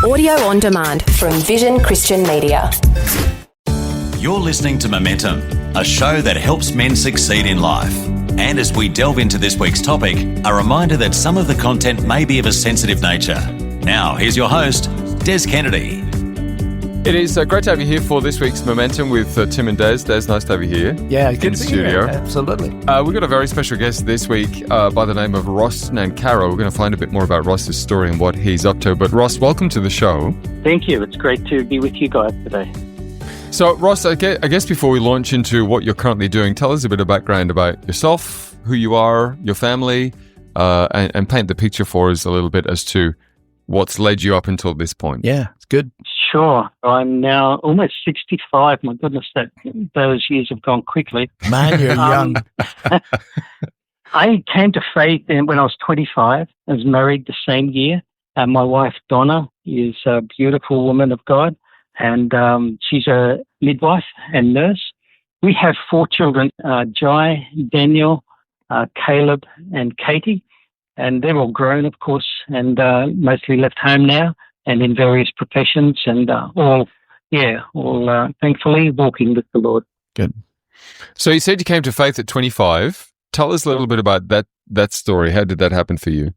Audio on demand from Vision Christian Media. You're listening to Momentum, a show that helps men succeed in life. And as we delve into this week's topic, a reminder that some of the content may be of a sensitive nature. Now, here's your host, Des Kennedy. It is great to have you here for this week's Momentum with Tim and Des. Des, nice to have you here. Yeah, in the studio. Absolutely. We've got a very special guest this week by the name of Ross Nancarrow. We're going to find a bit more about Ross's story and what he's up to. But Ross, welcome to the show. Thank you. It's great to be with you guys today. So, Ross, I guess before we launch into what you're currently doing, tell us a bit of background about yourself, who you are, your family, and paint the picture for us a little bit as to what's led you up until this point. Yeah, it's good. Sure. I'm now almost 65. My goodness, those years have gone quickly. Man, you're young. I came to faith when I was 25. I was married the same year. My wife, Donna, is a beautiful woman of God, and she's a midwife and nurse. We have 4 children, Jai, Daniel, Caleb, and Katie. And they're all grown, of course, and mostly left home now and in various professions and all thankfully walking with the Lord. Good. So you said you came to faith at 25. Tell us a little bit about that story. How did that happen for you?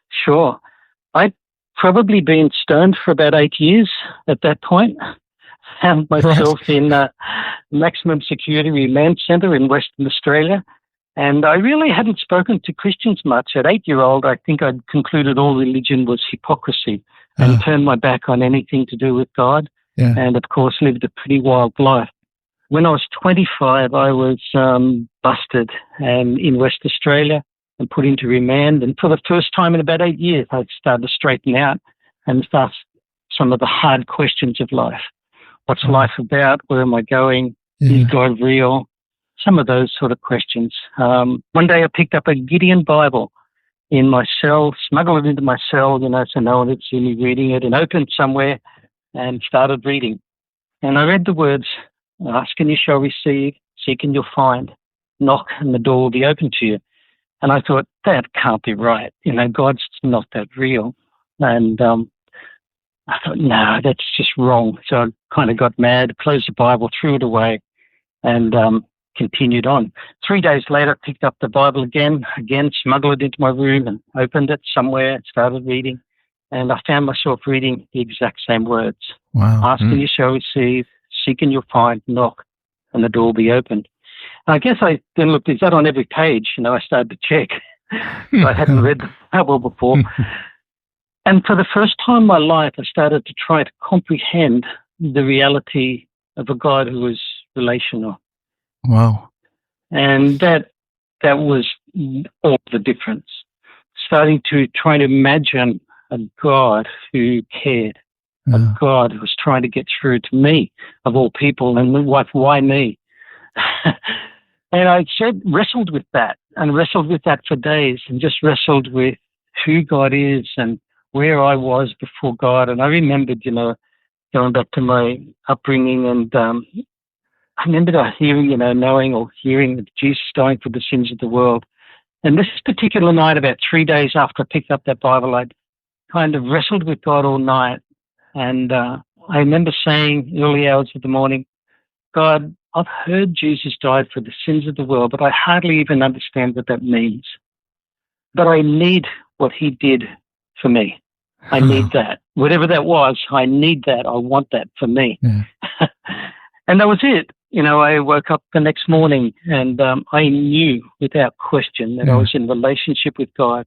Sure. I'd probably been stoned for about 8 years at that point. Found myself in maximum security remand centre in Western Australia. And I really hadn't spoken to Christians much. At 8-year-old, I think I'd concluded all religion was hypocrisy and turned my back on anything to do with God. Yeah. And, of course, lived a pretty wild life. When I was 25, I was busted in West Australia and put into remand. And for the first time in about 8 years, I started to straighten out and ask some of the hard questions of life. What's life about? Where am I going? Is God real? Some of those sort of questions. One day I picked up a Gideon Bible in my cell, smuggled it into my cell, so no one had seen me reading it, and opened somewhere and started reading. And I read the words, ask and you shall receive, seek and you'll find, knock and the door will be open to you. And I thought, that can't be right. God's not that real. And I thought, no, that's just wrong. So I kind of got mad, closed the Bible, threw it away, and continued on. 3 days later, I picked up the Bible again, smuggled it into my room and opened it somewhere, started reading, and I found myself reading the exact same words. Wow. Ask and you shall receive, seek and you'll find, knock and the door will be opened. And I guess I then looked, is that on every page? I started to check. I hadn't read the Bible before. And for the first time in my life, I started to try to comprehend the reality of a God who was relational. Wow. And that was all the difference. Starting to try to imagine a God who cared, a God who was trying to get through to me, of all people, and why me? And I wrestled with that for days, and just wrestled with who God is and where I was before God. And I remembered, going back to my upbringing, and I remember hearing, knowing or hearing that Jesus died for the sins of the world. And this particular night, about 3 days after I picked up that Bible, I'd kind of wrestled with God all night. And I remember saying early hours of the morning, God, I've heard Jesus died for the sins of the world, but I hardly even understand what that means. But I need what he did for me. I need that. Whatever that was, I need that. I want that for me. Yeah. And that was it. I woke up the next morning and I knew without question that I was in relationship with God,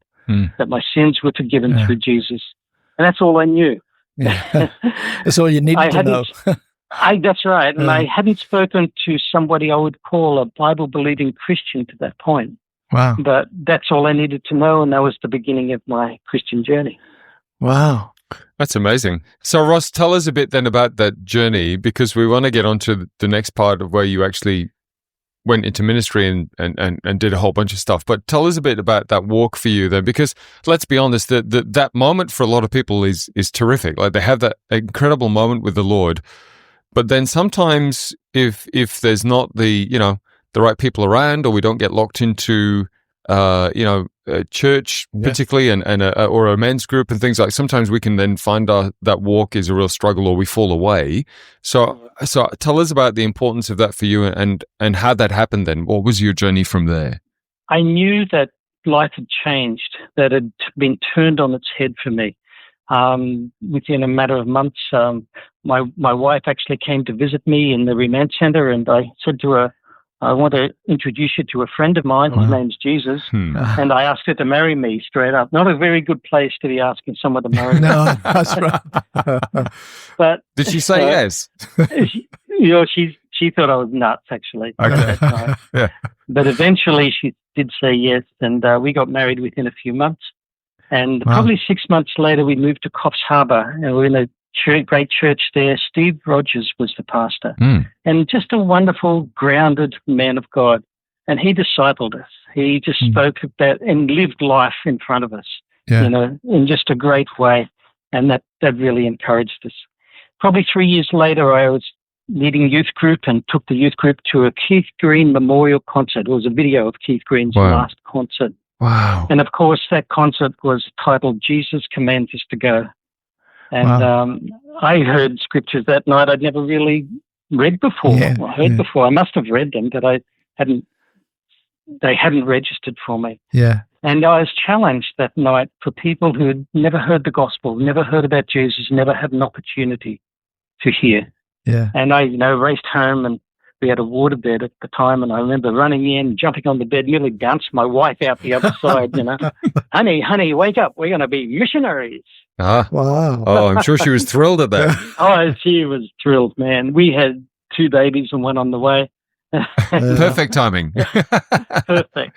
that my sins were forgiven through Jesus. And that's all I knew. Yeah. That's all you needed to know. That's right. And I hadn't spoken to somebody I would call a Bible-believing Christian to that point. Wow. But that's all I needed to know, and that was the beginning of my Christian journey. Wow. That's amazing. So, Ross, tell us a bit then about that journey, because we want to get on to the next part of where you actually went into ministry and did a whole bunch of stuff. But tell us a bit about that walk for you then, because let's be honest, that moment for a lot of people is terrific. Like, they have that incredible moment with the Lord, but then sometimes if there's not the right people around, or we don't get locked into church, particularly, or a men's group and things like. Sometimes we can then find that walk is a real struggle, or we fall away. So tell us about the importance of that for you, and how that happened. Then, what was your journey from there? I knew that life had changed, that it had been turned on its head for me. Within a matter of months, my wife actually came to visit me in the remand center, and I said to her, I want to introduce you to a friend of mine. His name's Jesus. And I asked her to marry me straight up. Not a very good place to be asking someone to marry me. No, that's right. But did she say yes? She thought I was nuts, actually. Okay. Yeah. But eventually she did say yes, and we got married within a few months. And probably 6 months later, we moved to Coffs Harbour, and we're in a great church there. Steve Rogers was the pastor, and just a wonderful, grounded man of God. And he discipled us. He just spoke of that and lived life in front of us, in just a great way. And that really encouraged us. Probably 3 years later, I was leading youth group and took the youth group to a Keith Green memorial concert. It was a video of Keith Green's last concert. Wow. And of course, that concert was titled Jesus Commands Us to Go. And I heard scriptures that night I'd never really read before. Before. I must have read them, but they hadn't registered for me. Yeah. And I was challenged that night for people who had never heard the gospel, never heard about Jesus, never had an opportunity to hear. Yeah. And I, raced home, and we had a waterbed at the time, and I remember running in, jumping on the bed, nearly bounced my wife out the other side, Honey, wake up. We're going to be missionaries. Ah. Wow. Oh, I'm sure she was thrilled at that. Oh, she was thrilled, man. We had 2 babies and one on the way. Perfect timing. Perfect.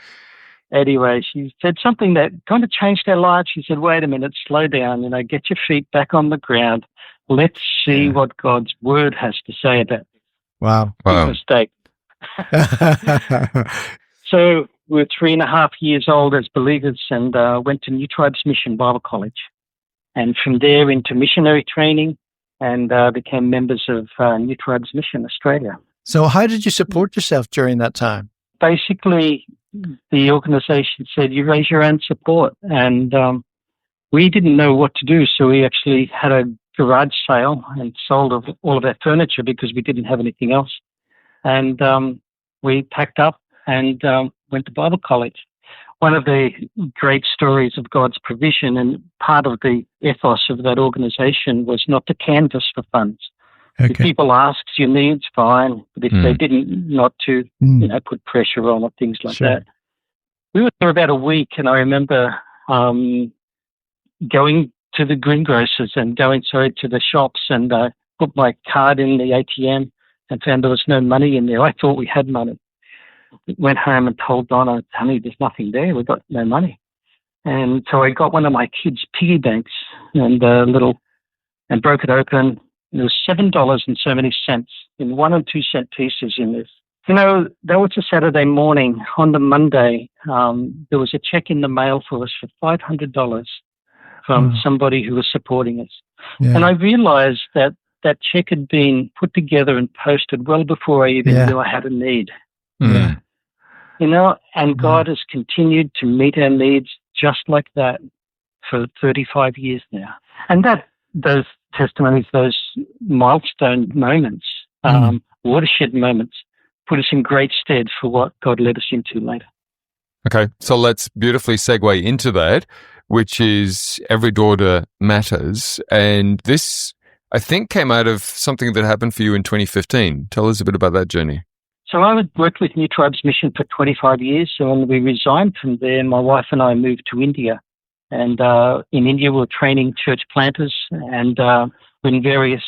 Anyway, she said something that kind of changed our lives. She said, wait a minute, slow down, get your feet back on the ground. Let's see what God's word has to say about it. Wow. Big mistake. So we were 3.5 years old as believers, and went to New Tribes Mission Bible College. And from there into missionary training, and became members of New Tribes Mission Australia. So how did you support yourself during that time? Basically, the organisation said, you raise your own support. And we didn't know what to do, so we actually had a garage sale and sold all of our furniture because we didn't have anything else. And we packed up and went to Bible college. One of the great stories of God's provision, and part of the ethos of that organisation, was not to canvass for funds. Okay. If people asked your needs, fine. But if they didn't, not to put pressure on or things like that. We were there about a week, and I remember going to the greengrocers and going to the shops, and put my card in the ATM and found there was no money in there. I thought we had money. Went home and told Donna, honey, there's nothing there. We've got no money. And so I got one of my kids' piggy banks and broke it open. There was $7 and so many cents in 1 and 2 cent pieces in this. That was a Saturday morning. On the Monday, there was a check in the mail for us for $500 from somebody who was supporting us. Yeah. And I realized that check had been put together and posted well before I even knew I had a need. Mm. And God has continued to meet our needs just like that for 35 years now. And those testimonies, those milestone moments, watershed moments, put us in great stead for what God led us into later. Okay, so let's beautifully segue into that, which is Every Daughter Matters. And this, I think, came out of something that happened for you in 2015. Tell us a bit about that journey. So I had worked with New Tribes Mission for 25 years. So when we resigned from there, my wife and I moved to India. And in India, we were training church planters, and in various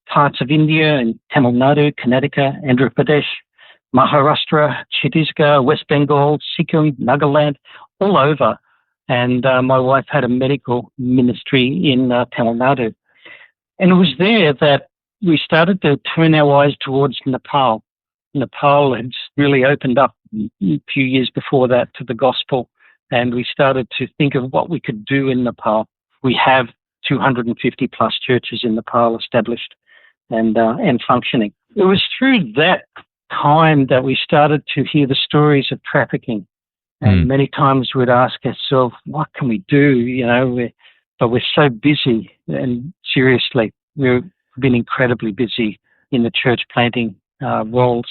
parts of India, in Tamil Nadu, Karnataka, Andhra Pradesh, Maharashtra, Chhattisgarh, West Bengal, Sikkim, Nagaland, all over. And my wife had a medical ministry in Tamil Nadu. And it was there that we started to turn our eyes towards Nepal. Nepal had really opened up a few years before that to the gospel, and we started to think of what we could do in Nepal. We have 250 plus churches in Nepal established and functioning. It was through that time that we started to hear the stories of trafficking And many times we'd ask ourselves, what can we do? But we're so busy. And seriously, we've been incredibly busy in the church planting roles.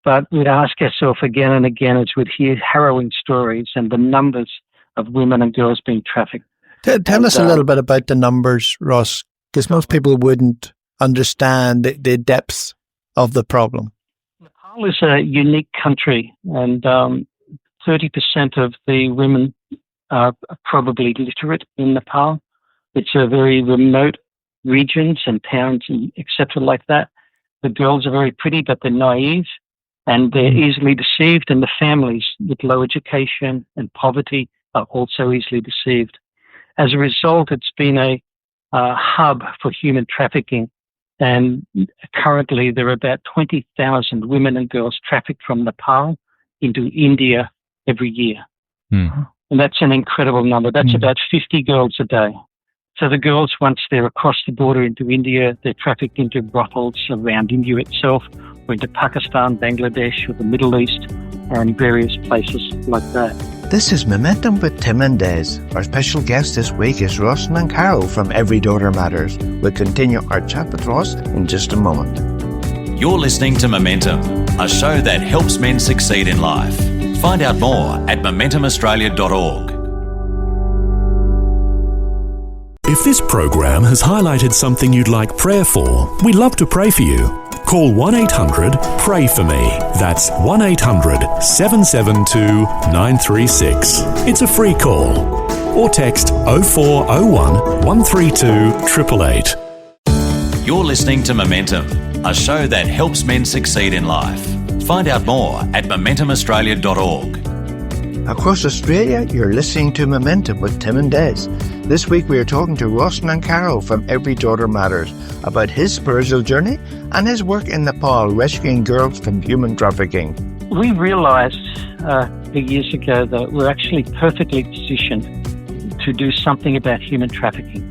But we'd ask ourselves again and again as we'd hear harrowing stories and the numbers of women and girls being trafficked. Tell us a little bit about the numbers, Ross, because most people wouldn't understand the depths of the problem. Nepal is a unique country, and 30% of the women are probably literate in Nepal. It's a very remote regions and towns, etc. like that. The girls are very pretty, but they're naive, and they're easily deceived, and the families with low education and poverty are also easily deceived. As a result, it's been a hub for human trafficking, and currently there are about 20,000 women and girls trafficked from Nepal into India every year. And that's an incredible number. That's about 50 girls a day. So the girls, once they're across the border into India, they're trafficked into brothels around India itself, or into Pakistan, Bangladesh, or the Middle East, or in various places like that. This is Momentum with Tim and Des. Our special guest this week is Ross Nancarrow from Every Daughter Matters. We'll continue our chat with Ross in just a moment. You're listening to Momentum, a show that helps men succeed in life. Find out more at momentumaustralia.org. If this program has highlighted something you'd like prayer for, we'd love to pray for you. Call 1-800-PRAY-FOR-ME. That's 1-800-772-936. It's a free call. Or text 0401 132 888. You're listening to Momentum, a show that helps men succeed in life. Find out more at momentumaustralia.org. Across Australia, you're listening to Momentum with Tim and Des. This week we are talking to Ross Nancarrow from Every Daughter Matters about his spiritual journey and his work in Nepal rescuing girls from human trafficking. We realised years ago that we're actually perfectly positioned to do something about human trafficking.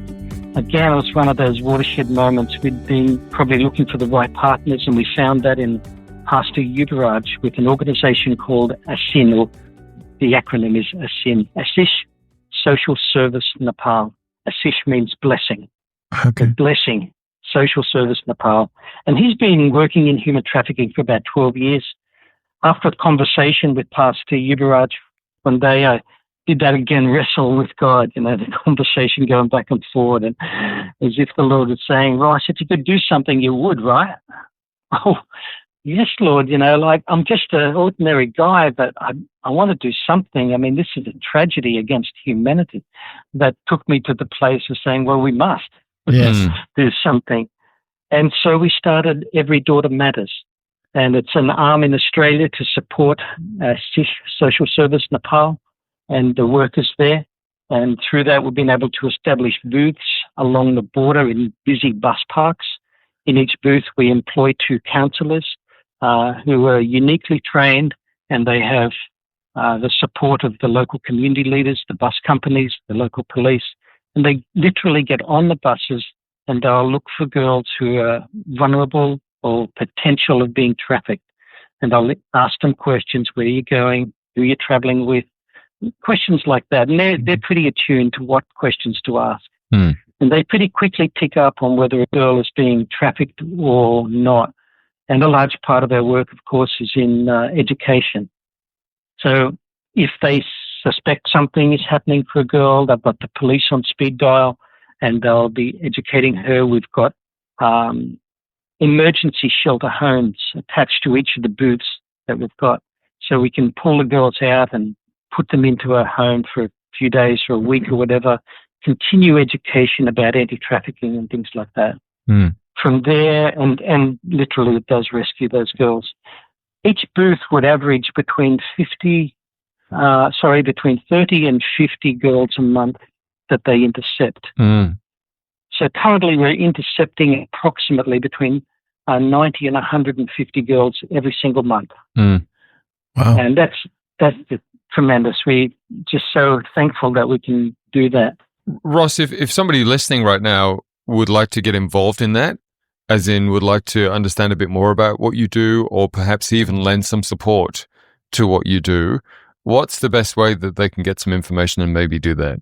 Again, it was one of those watershed moments. We'd been probably looking for the right partners, and we found that in Pastor Yubaraj with an organisation called ASIN, or the acronym is ASIN, Asish Social Service Nepal. Asish means blessing. Okay. Blessing, Social Service Nepal. And he's been working in human trafficking for about 12 years. After a conversation with Pastor Yubaraj one day, I did that again, wrestle with God, the conversation going back and forward, and as if the Lord was saying, Ross, if you could do something, you would, right? Oh, yes, Lord, I'm just an ordinary guy, but I want to do something. I mean, this is a tragedy against humanity. That took me to the place of saying, well, we must do something. And so we started Every Daughter Matters. And it's an arm in Australia to support Social Service Nepal and the workers there. And through that, we've been able to establish booths along the border in busy bus parks. In each booth, we employ 2 counsellors who are uniquely trained, and they have the support of the local community leaders, the bus companies, the local police. And they literally get on the buses and they'll look for girls who are vulnerable or potential of being trafficked. And I'll ask them questions. Where are you going? Who are you traveling with? Questions like that. And they're pretty attuned to what questions to ask. And they pretty quickly pick up on whether a girl is being trafficked or not. And a large part of our work, of course, is in education. So if they suspect something is happening for a girl, they've got the police on speed dial and they'll be educating her. We've got emergency shelter homes attached to each of the booths that we've got. So we can pull the girls out and put them into a home for a few days or a week or whatever, continue education about anti-trafficking and things like that. From there, and literally it does rescue those girls. Each booth would average between 30 and 50 girls a month that they intercept. So currently we're intercepting approximately between 90 and 150 girls every single month. Wow. And that's tremendous. We're just so thankful that we can do that. Ross, if somebody listening right now would like to get involved in that, as in would like to understand a bit more about what you do, or perhaps even lend some support to what you do, what's the best way that they can get some information and maybe do that?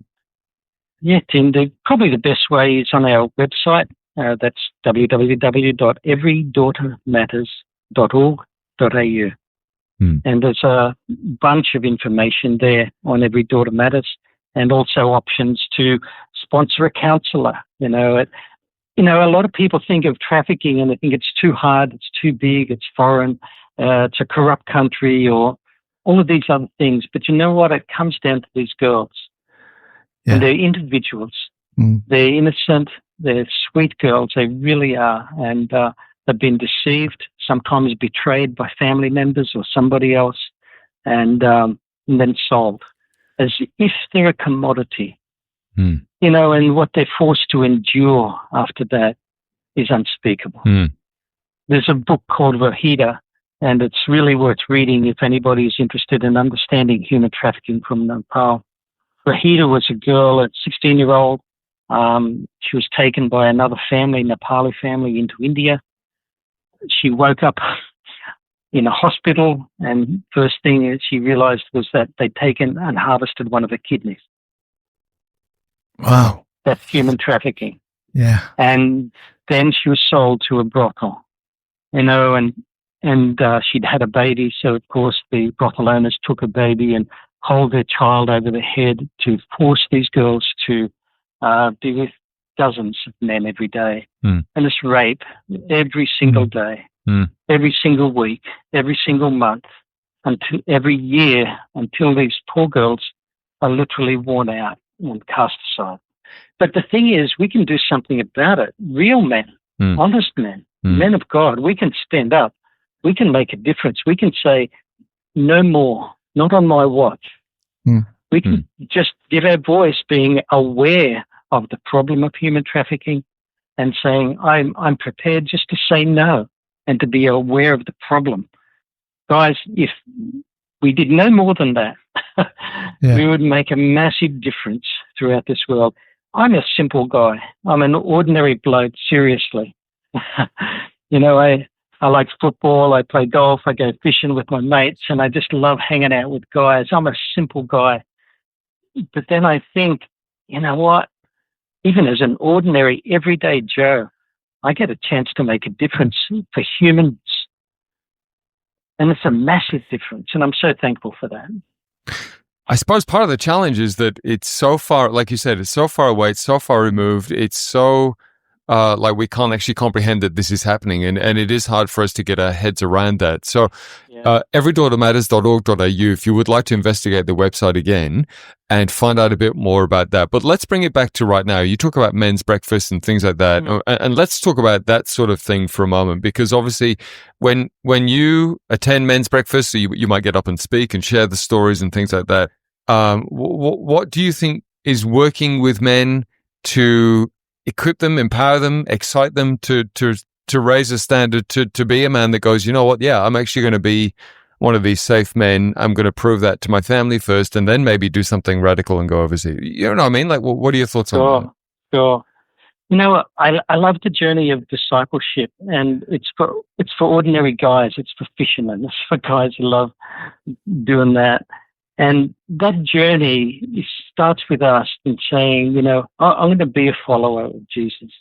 Yeah, Tim, probably the best way is on our website. That's www.everydaughtermatters.org.au. And there's a bunch of information there on Every Daughter Matters, and also options to sponsor a counsellor. A lot of people think of trafficking and they think it's too hard, it's too big, it's foreign, it's a corrupt country, or all of these other things. But you know what? It comes down to these girls. Yeah. And they're individuals. They're innocent. They're sweet girls. They really are. And they've been deceived, sometimes betrayed by family members or somebody else, and then sold as if they're a commodity. And what they're forced to endure after that is unspeakable. There's a book called Vahida, and it's really worth reading if anybody is interested in understanding human trafficking from Nepal. Vahida was a girl, a 16-year-old. She was taken by another family, Nepali family, into India. She woke up in a hospital, and first thing she realized was that they'd taken and harvested one of her kidneys. Wow. That's human trafficking. Yeah. And then she was sold to a brothel, and she'd had a baby. So, of course, the brothel owners took a baby and hold their child over the head to force these girls to be with dozens of men every day. And it's rape every single day, every single week, every single month, until every year, until these poor girls are literally worn out and cast aside. But the thing is, we can do something about it. Real men, honest men, men of God, we can stand up. We can make a difference. We can say, no more, not on my watch. We can just give our voice, being aware of the problem of human trafficking and saying, I'm prepared just to say no and to be aware of the problem. Guys, if we did no more than that, we would make a massive difference throughout this world. I'm a simple guy. I'm an ordinary bloke, seriously. I like football, I play golf, I go fishing with my mates, and I just love hanging out with guys. I'm a simple guy. But then I think, you know what? Even as an ordinary, everyday Joe, I get a chance to make a difference for humans. And it's a massive difference, and I'm so thankful for that. I suppose part of the challenge is that it's so far, like you said, it's so far away, it's so far removed, it's so we can't actually comprehend that this is happening, and it is hard for us to get our heads around that. So everydaughtermatters.org.au, if you would like to investigate the website again and find out a bit more about that. But let's bring it back to right now. You talk about men's breakfast and things like that, and let's talk about that sort of thing for a moment, because obviously when you attend men's breakfast, so you might get up and speak and share the stories and things like that. What do you think is working with men to equip them, empower them, excite them to raise a standard, to be a man that goes, you know what, yeah, I'm actually going to be one of these safe men. I'm going to prove that to my family first, and then maybe do something radical and go overseas. You know what I mean? Like, what are your thoughts on that? Sure. I love the journey of discipleship, and it's for ordinary guys. It's for fishermen. It's for guys who love doing that. And that journey starts with us in saying, I'm going to be a follower of Jesus.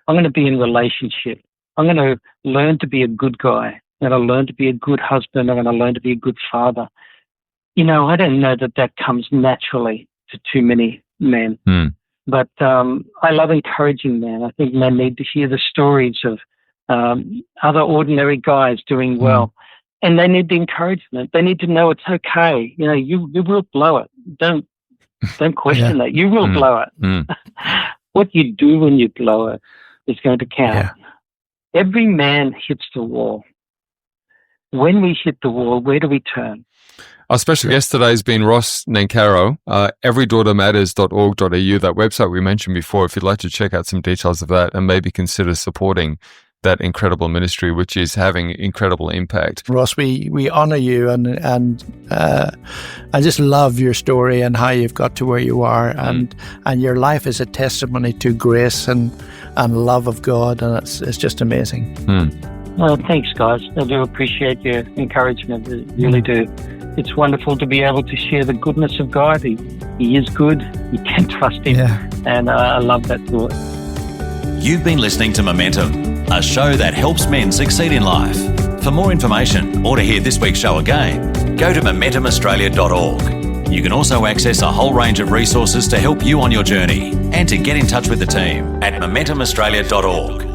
I'm going to be in relationship. I'm going to learn to be a good guy. I'm going to learn to be a good husband. I'm going to learn to be a good father. I don't know that comes naturally to too many men. But I love encouraging men. I think men need to hear the stories of other ordinary guys doing well. And they need the encouragement. They need to know it's okay. You will blow it. Don't question that. You will blow it. What you do when you blow it is going to count. Yeah. Every man hits the wall. When we hit the wall, where do we turn? Our special guest today has been Ross Nancarrow, everydaughtermatters.org.au, that website we mentioned before. If you'd like to check out some details of that and maybe consider supporting that incredible ministry, which is having incredible impact. Ross, we honor you, and I just love your story and how you've got to where you are, and your life is a testimony to grace and love of God, and it's just amazing. Thanks, guys. I do appreciate your encouragement. I really do. It's wonderful to be able to share the goodness of God. He is good. You can trust Him. Yeah. And I love that thought. You've been listening to Momentum, a show that helps men succeed in life. For more information or to hear this week's show again, go to momentumaustralia.org. You can also access a whole range of resources to help you on your journey and to get in touch with the team at momentumaustralia.org.